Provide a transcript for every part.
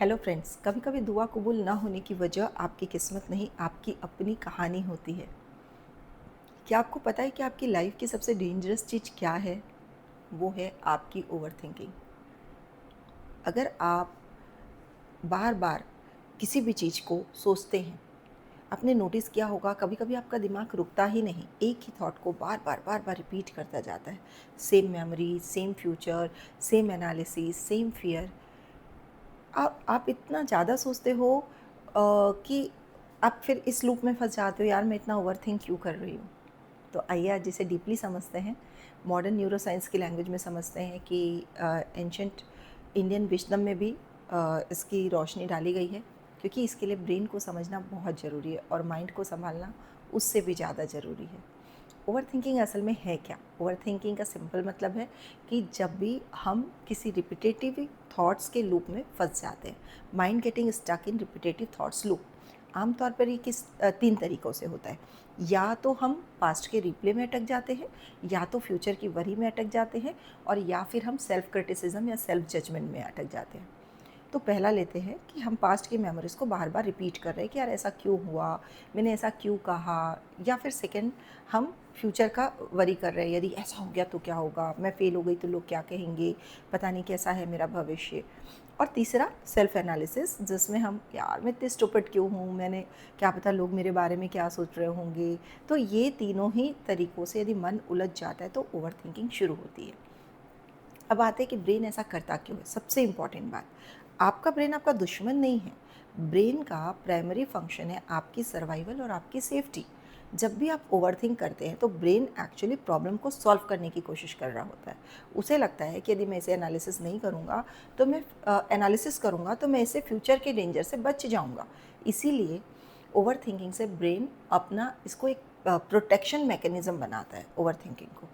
Hello friends, कभी कभी दुआ कबूल ना होने की वजह आपकी किस्मत नहीं, आपकी अपनी कहानी होती है। क्या आपको पता है कि आपकी लाइफ की सबसे डेंजरस चीज़ क्या है? वो है आपकी ओवर थिंकिंग। अगर आप बार बार किसी भी चीज़ को सोचते हैं, आपने नोटिस किया होगा कभी कभी आपका दिमाग रुकता ही नहीं, एक ही थॉट को बार बार रिपीट करता जाता है। Same memory, same future, same analysis, same fear. आप इतना ज़्यादा सोचते हो कि आप फिर इस लूप में फंस जाते हो, यार मैं इतना ओवर थिंक क्यों कर रही हूँ। तो आइए आज इसे डीपली समझते हैं, मॉडर्न न्यूरोसाइंस की लैंग्वेज में समझते हैं कि एंशंट इंडियन विजडम में भी इसकी रोशनी डाली गई है, क्योंकि इसके लिए ब्रेन को समझना बहुत ज़रूरी है और माइंड को संभालना उससे भी ज़्यादा ज़रूरी है। ओवर थिंकिंग असल में है क्या? ओवर थिंकिंग का सिंपल मतलब है कि जब भी हम किसी रिपीटेटिव थॉट्स के लूप में फंस जाते हैं, mind getting stuck in repetitive thoughts loop. आमतौर पर ये तीन तरीक़ों से होता है। या तो हम पास्ट के रिप्ले में अटक जाते हैं, या तो फ्यूचर की वरी में अटक जाते हैं, और या फिर हम सेल्फ क्रिटिसिज्म या सेल्फ जजमेंट में अटक जाते हैं। तो पहला लेते हैं कि हम पास्ट की मेमोरीज़ को बार बार रिपीट कर रहे हैं कि यार ऐसा क्यों हुआ, मैंने ऐसा क्यों कहा। या फिर सेकंड, हम फ्यूचर का वरी कर रहे हैं, यदि ऐसा हो गया तो क्या होगा, मैं फेल हो गई तो लोग क्या कहेंगे, पता नहीं कैसा है मेरा भविष्य। और तीसरा सेल्फ एनालिसिस, जिसमें हम यार मैं इतनी स्टूपिड क्यों हूँ, मैंने क्या पता लोग मेरे बारे में क्या सोच रहे होंगे। तो ये तीनों ही तरीक़ों से यदि मन उलझ जाता है तो ओवर थिंकिंग शुरू होती है। अब आते हैं कि ब्रेन ऐसा करता क्यों है। सबसे इम्पॉर्टेंट बात, आपका ब्रेन आपका दुश्मन नहीं है। ब्रेन का प्राइमरी फंक्शन है आपकी सर्वाइवल और आपकी सेफ्टी। जब भी आप ओवरथिंक करते हैं तो ब्रेन एक्चुअली प्रॉब्लम को सॉल्व करने की कोशिश कर रहा होता है। उसे लगता है कि यदि मैं इसे एनालिसिस नहीं करूँगा तो मैं एनालिसिस करूँगा तो मैं इसे फ्यूचर के डेंजर से बच जाऊँगा। इसीलिए ओवर थिंकिंग से ब्रेन अपना इसको एक प्रोटेक्शन मैकेनिज़्म बनाता है ओवर थिंकिंग को।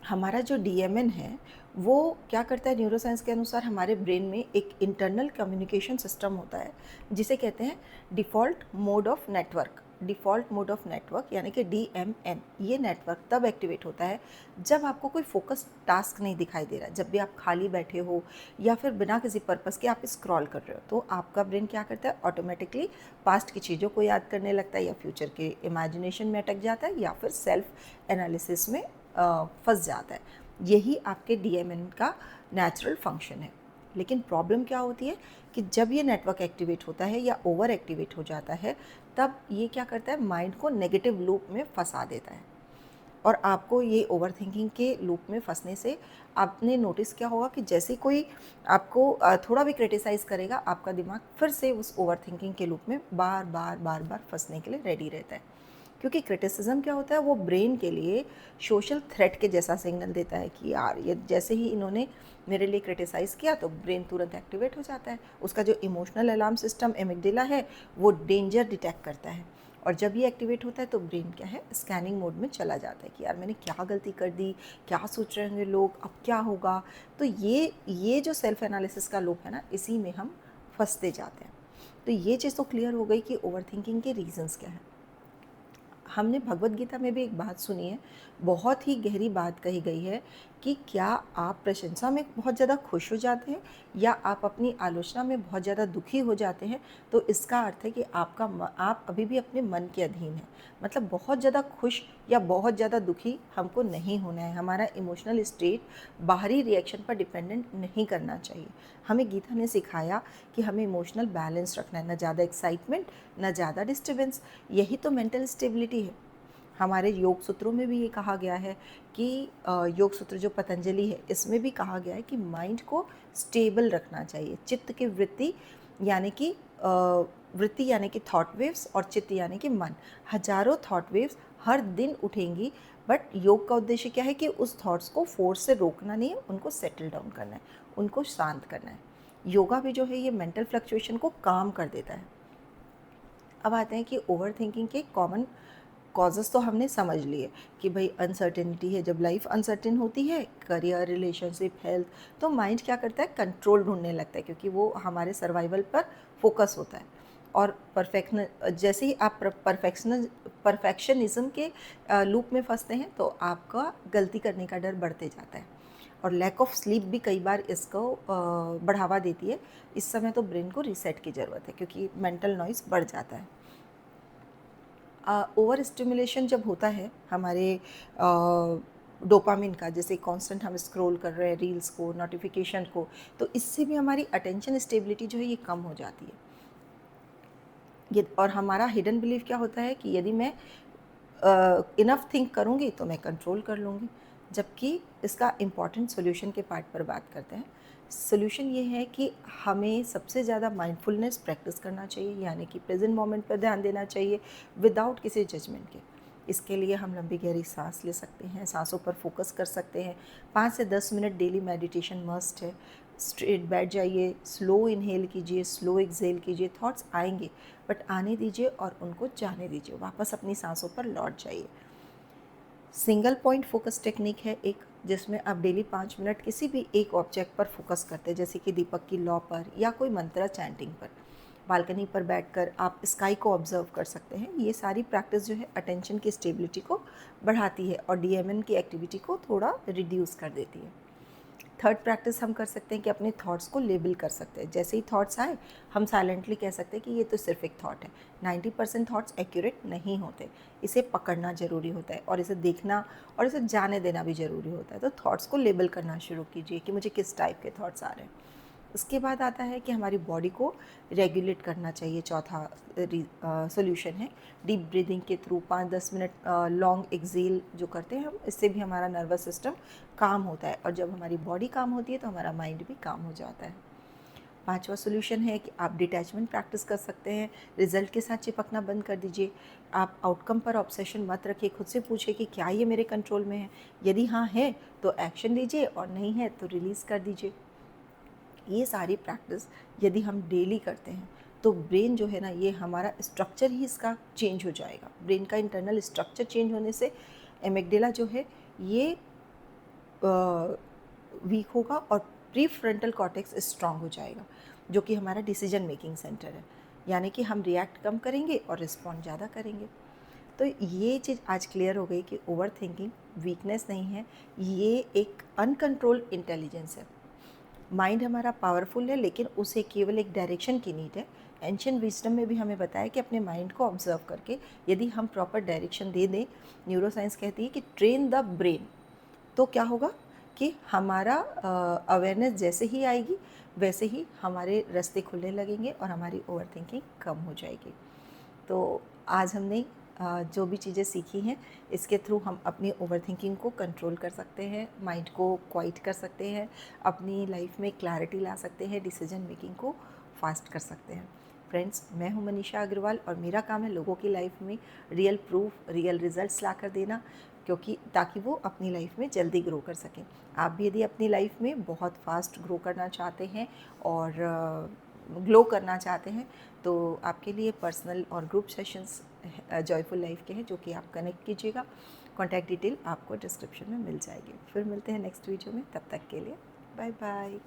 हमारा जो डीएमएन है वो क्या करता है, न्यूरोसाइंस के अनुसार हमारे ब्रेन में एक इंटरनल कम्युनिकेशन सिस्टम होता है जिसे कहते हैं default mode of network. Default mode of network यानी कि डीएमएन। ये नेटवर्क तब एक्टिवेट होता है जब आपको कोई फोकस टास्क नहीं दिखाई दे रहा, जब भी आप खाली बैठे हो या फिर बिना किसी पर्पज़ के आप स्क्रॉल कर रहे हो, तो आपका ब्रेन क्या करता है, ऑटोमेटिकली पास्ट की चीज़ों को याद करने लगता है, या फ्यूचर के इमेजिनेशन में अटक जाता है, या फिर सेल्फ एनालिसिस में फंस जाता है। यही आपके डीएमएन का नेचुरल फंक्शन है। लेकिन प्रॉब्लम क्या होती है कि जब ये नेटवर्क एक्टिवेट होता है या ओवर एक्टिवेट हो जाता है, तब ये क्या करता है, माइंड को नेगेटिव लूप में फंसा देता है। और आपको ये ओवर थिंकिंग के लूप में फंसने से आपने नोटिस किया होगा कि जैसे कोई आपको थोड़ा भी क्रिटिसाइज़ करेगा, आपका दिमाग फिर से उस ओवर थिंकिंग के लूप में बार बार फंसने के लिए रेडी रहता है। क्योंकि क्रिटिसिज्म क्या होता है, वो ब्रेन के लिए सोशल थ्रेट के जैसा सिग्नल देता है कि यार ये जैसे ही इन्होंने मेरे लिए क्रिटिसाइज़ किया तो ब्रेन तुरंत एक्टिवेट हो जाता है। उसका जो इमोशनल अलार्म सिस्टम एमिगडाला है वो डेंजर डिटेक्ट करता है, और जब ये एक्टिवेट होता है तो ब्रेन क्या है, स्कैनिंग मोड में चला जाता है कि यार मैंने क्या गलती कर दी, क्या सोच रहे होंगे लोग, अब क्या होगा। तो ये जो सेल्फ एनालिसिस का लूप है ना, इसी में हम फंसते जाते हैं। तो ये चीज़ तो क्लियर हो गई कि ओवर थिंकिंग के रीजंस क्या हैं। हमने भगवत गीता में भी एक बात सुनी है, बहुत ही गहरी बात कही गई है कि क्या आप प्रशंसा में बहुत ज़्यादा खुश हो जाते हैं या आप अपनी आलोचना में बहुत ज़्यादा दुखी हो जाते हैं, तो इसका अर्थ है कि आप अभी भी अपने मन के अधीन हैं। मतलब बहुत ज़्यादा खुश या बहुत ज़्यादा दुखी हमको नहीं होना है। हमारा इमोशनल स्टेट बाहरी रिएक्शन पर डिपेंडेंट नहीं करना चाहिए। हमें गीता ने सिखाया कि हमें इमोशनल बैलेंस रखना है, ना ज़्यादा एक्साइटमेंट ना ज़्यादा डिस्टर्बेंस। यही तो मेंटल स्टेबिलिटी है। हमारे योग सूत्रों में भी ये कहा गया है कि योग सूत्र जो पतंजलि है, इसमें भी कहा गया है कि माइंड को स्टेबल रखना चाहिए। चित्त की वृत्ति यानी कि वृत्ति यानी कि थॉट वेव्स, और चित्त यानी कि मन। हजारों थॉट वेव्स हर दिन उठेंगी, बट योग का उद्देश्य क्या है कि उस थॉट्स को फोर्स से रोकना नहीं है, उनको सेटल डाउन करना है, उनको शांत करना है। योगा भी जो है ये मेंटल फ्लक्चुएशन को काम कर देता है। अब आते हैं कि ओवर थिंकिंग के कॉमन कॉजेज़ तो हमने समझ लिए कि भाई अनसर्टेनिटी है, जब लाइफ अनसर्टेन होती है, करियर, रिलेशनशिप, हेल्थ, तो माइंड क्या करता है, कंट्रोल ढूंढने लगता है, क्योंकि वो हमारे सर्वाइवल पर फोकस होता है। और परफेक्शन, जैसे ही आप परफेक्शनिज्म के लूप में फंसते हैं तो आपका गलती करने का डर बढ़ते जाता है। और लैक ऑफ स्लीप भी कई बार इसको बढ़ावा देती है। इस समय तो ब्रेन को रीसेट की ज़रूरत है क्योंकि मेंटल नॉइज़ बढ़ जाता है। ओवर स्टिमुलेशन जब होता है हमारे डोपामिन का, जैसे कांस्टेंट हम स्क्रॉल कर रहे हैं रील्स को, नोटिफिकेशन को, तो इससे भी हमारी अटेंशन स्टेबिलिटी जो है ये कम हो जाती है। ये और हमारा हिडन बिलीफ क्या होता है कि यदि मैं इनफ थिंक करूँगी तो मैं कंट्रोल कर लूँगी, जबकि इसका इम्पॉर्टेंट सॉल्यूशन के पार्ट पर बात करते हैं। सॉल्यूशन ये है कि हमें सबसे ज़्यादा माइंडफुलनेस प्रैक्टिस करना चाहिए, यानी कि प्रेजेंट मोमेंट पर ध्यान देना चाहिए विदाउट किसी जजमेंट के। इसके लिए हम लंबी गहरी सांस ले सकते हैं, सांसों पर फोकस कर सकते हैं। 5 से 10 मिनट डेली मेडिटेशन मस्ट है। स्ट्रेट बैठ जाइए, स्लो इनहेल कीजिए, स्लो एक्सहेल कीजिए। थॉट्स आएंगे बट आने दीजिए और उनको जाने दीजिए, वापस अपनी सांसों पर लौट जाइए। सिंगल पॉइंट फोकस टेक्निक है एक, जिसमें आप डेली 5 मिनट किसी भी एक ऑब्जेक्ट पर फोकस करते हैं, जैसे कि दीपक की लौ पर या कोई मंत्रा चैंटिंग पर। बालकनी पर बैठकर आप स्काई को ऑब्जर्व कर सकते हैं। ये सारी प्रैक्टिस जो है अटेंशन की स्टेबिलिटी को बढ़ाती है और डीएमएन की एक्टिविटी को थोड़ा रिड्यूस कर देती है। थर्ड प्रैक्टिस हम कर सकते हैं कि अपने थॉट्स को लेबल कर सकते हैं। जैसे ही थॉट्स आए हम साइलेंटली कह सकते हैं कि ये तो सिर्फ एक थॉट है। 90% थॉट्स एक्यूरेट नहीं होते, इसे पकड़ना ज़रूरी होता है और इसे देखना और इसे जाने देना भी ज़रूरी होता है। तो थॉट्स को लेबल करना शुरू कीजिए कि मुझे किस टाइप के थॉट्स आ रहे हैं। उसके बाद आता है कि हमारी बॉडी को रेगुलेट करना चाहिए। चौथा सॉल्यूशन है डीप ब्रीदिंग के थ्रू 5-10 मिनट लॉन्ग एक्सेल जो करते हैं हम, इससे भी हमारा नर्वस सिस्टम काम होता है और जब हमारी बॉडी काम होती है तो हमारा माइंड भी काम हो जाता है। पांचवा सॉल्यूशन है कि आप डिटैचमेंट प्रैक्टिस कर सकते हैं। रिजल्ट के साथ चिपकना बंद कर दीजिए। आप आउटकम पर ऑब्सेशन मत रखिए, खुद से पूछिए कि क्या ये मेरे कंट्रोल में है। यदि हाँ है तो एक्शन लीजिए और नहीं है तो रिलीज़ कर दीजिए। ये सारी प्रैक्टिस यदि हम डेली करते हैं तो ब्रेन जो है ना, ये हमारा स्ट्रक्चर ही इसका चेंज हो जाएगा। ब्रेन का इंटरनल स्ट्रक्चर चेंज होने से एमिगडाला जो है ये वीक होगा और प्री फ्रंटल कॉर्टेक्स स्ट्रांग हो जाएगा, जो कि हमारा डिसीजन मेकिंग सेंटर है। यानी कि हम रिएक्ट कम करेंगे और रिस्पॉन्ड ज़्यादा करेंगे। तो ये चीज़ आज क्लियर हो गई कि ओवर थिंकिंग वीकनेस नहीं है, ये एक अनकंट्रोल्ड इंटेलिजेंस है। माइंड हमारा पावरफुल है लेकिन उसे केवल एक डायरेक्शन की नीड है। एंशिएंट विजडम में भी हमें बताया कि अपने माइंड को ऑब्जर्व करके यदि हम प्रॉपर डायरेक्शन दे दें, न्यूरोसाइंस कहती है कि ट्रेन द ब्रेन, तो क्या होगा कि हमारा अवेयरनेस जैसे ही आएगी वैसे ही हमारे रास्ते खुलने लगेंगे और हमारी ओवर थिंकिंग कम हो जाएगी। तो आज हमने जो भी चीज़ें सीखी हैं इसके थ्रू हम अपनी ओवर थिंकिंग को कंट्रोल कर सकते हैं, माइंड को क्वाइट कर सकते हैं, अपनी लाइफ में क्लैरिटी ला सकते हैं, डिसीजन मेकिंग को फास्ट कर सकते हैं। फ्रेंड्स, मैं हूं मनीषा अग्रवाल और मेरा काम है लोगों की लाइफ में रियल प्रूफ, रियल रिजल्ट्स ला कर देना, क्योंकि ताकि वो अपनी लाइफ में जल्दी ग्रो कर सकें। आप भी यदि अपनी लाइफ में बहुत फास्ट ग्रो करना चाहते हैं और ग्लो करना चाहते हैं तो आपके लिए पर्सनल और ग्रुप सेशंस जॉयफुल लाइफ के हैं, जो कि आप कनेक्ट कीजिएगा। कॉन्टैक्ट डिटेल आपको डिस्क्रिप्शन में मिल जाएगी। फिर मिलते हैं नेक्स्ट वीडियो में, तब तक के लिए बाय बाय।